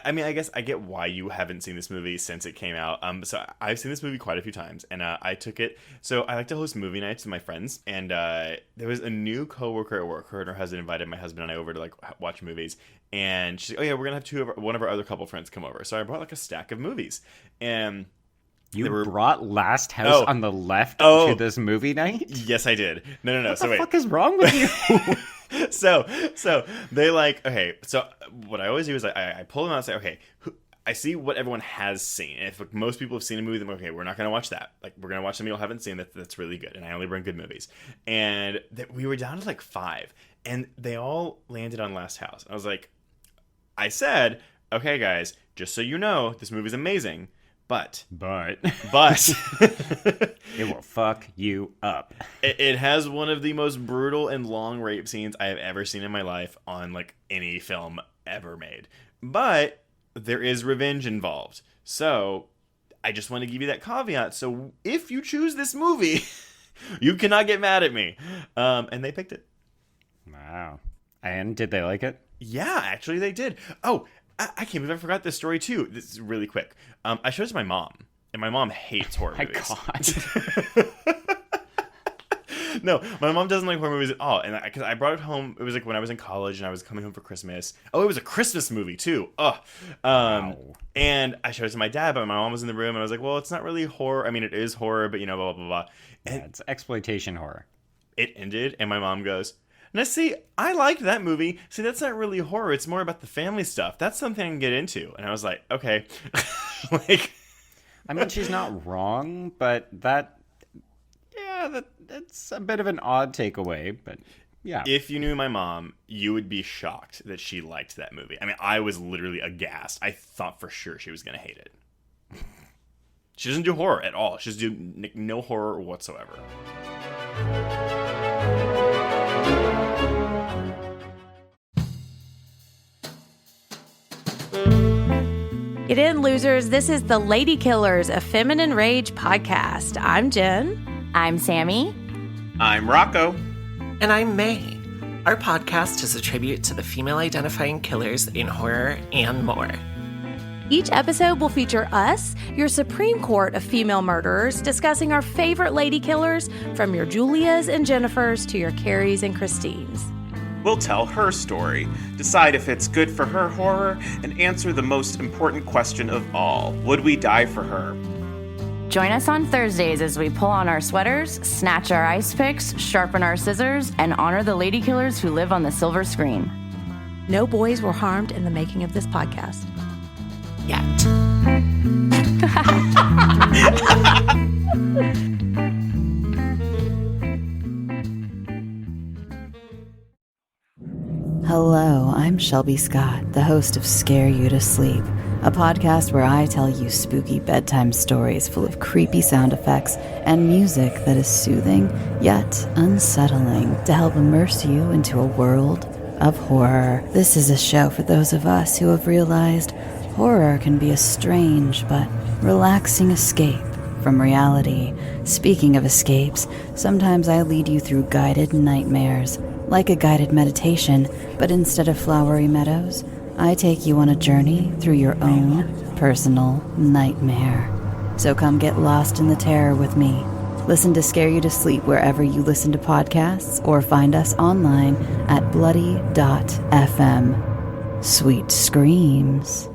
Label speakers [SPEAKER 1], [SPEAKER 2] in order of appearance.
[SPEAKER 1] I mean, I guess I get why you haven't seen this movie since it came out. So I've seen this movie quite a few times, and I took it. So I like to host movie nights with my friends, and there was a new coworker at work. Her and her husband invited my husband and I over to like watch movies, and she's like, "Oh yeah, we're gonna have one of our other couple friends come over." So I brought like a stack of movies, and
[SPEAKER 2] you brought Last House on the Left to this movie night?
[SPEAKER 1] Yes, I did. No.
[SPEAKER 2] What the fuck is wrong with you?
[SPEAKER 1] So they like, okay, so what I always do is I pull them out and say, okay, I see what everyone has seen. And if like, most people have seen a movie, then okay, we're not going to watch that. Like, we're going to watch something you haven't seen that's really good. And I only bring good movies. And we were down to like 5. And they all landed on Last House. I was like, I said, okay, guys, just so you know, this movie's amazing. But
[SPEAKER 2] it will fuck you up.
[SPEAKER 1] It has one of the most brutal and long rape scenes I have ever seen in my life on like any film ever made. But there is revenge involved. So I just want to give you that caveat. So if you choose this movie, you cannot get mad at me. And they picked it.
[SPEAKER 2] Wow. And did they like it?
[SPEAKER 1] Yeah, actually they did. Oh, I can't believe I forgot this story too. This is really quick. I showed it to my mom, and my mom hates horror movies.
[SPEAKER 2] God.
[SPEAKER 1] No, my mom doesn't like horror movies at all. And because I brought it home, it was like when I was in college and I was coming home for Christmas. Oh, it was a Christmas movie too.
[SPEAKER 2] Wow.
[SPEAKER 1] And I showed it to my dad, but my mom was in the room, and I was like, well, it's not really horror. I mean, it is horror, but you know, blah blah blah. And
[SPEAKER 2] it's exploitation horror.
[SPEAKER 1] It ended, and my mom goes, now, see, I liked that movie. See, that's not really horror. It's more about the family stuff. That's something I can get into. And I was like, okay. Like,
[SPEAKER 2] I mean, she's not wrong, but that's a bit of an odd takeaway. But yeah.
[SPEAKER 1] If you knew my mom, you would be shocked that she liked that movie. I mean, I was literally aghast. I thought for sure she was going to hate it. She doesn't do horror at all. She doesn't do no horror whatsoever.
[SPEAKER 3] Get in, losers. This is the Lady Killers, a Feminine Rage podcast. I'm Jen.
[SPEAKER 4] I'm Sammy.
[SPEAKER 5] I'm Rocco.
[SPEAKER 6] And I'm May. Our podcast is a tribute to the female-identifying killers in horror and more.
[SPEAKER 3] Each episode will feature us, your Supreme Court of female murderers, discussing our favorite lady killers, from your Julias and Jennifers to your Carries and Christines.
[SPEAKER 5] We'll tell her story, decide if it's good for her horror, and answer the most important question of all. Would we die for her?
[SPEAKER 4] Join us on Thursdays as we pull on our sweaters, snatch our ice picks, sharpen our scissors, and honor the lady killers who live on the silver screen.
[SPEAKER 3] No boys were harmed in the making of this podcast.
[SPEAKER 6] Yet.
[SPEAKER 7] Hello, I'm Shelby Scott, the host of Scare You to Sleep, a podcast where I tell you spooky bedtime stories full of creepy sound effects and music that is soothing yet unsettling to help immerse you into a world of horror. This is a show for those of us who have realized horror can be a strange but relaxing escape from reality. Speaking of escapes, sometimes I lead you through guided nightmares, like a guided meditation, but instead of flowery meadows, I take you on a journey through your own personal nightmare. So come get lost in the terror with me. Listen to Scare You to Sleep wherever you listen to podcasts, or find us online at bloody.fm. Sweet screams.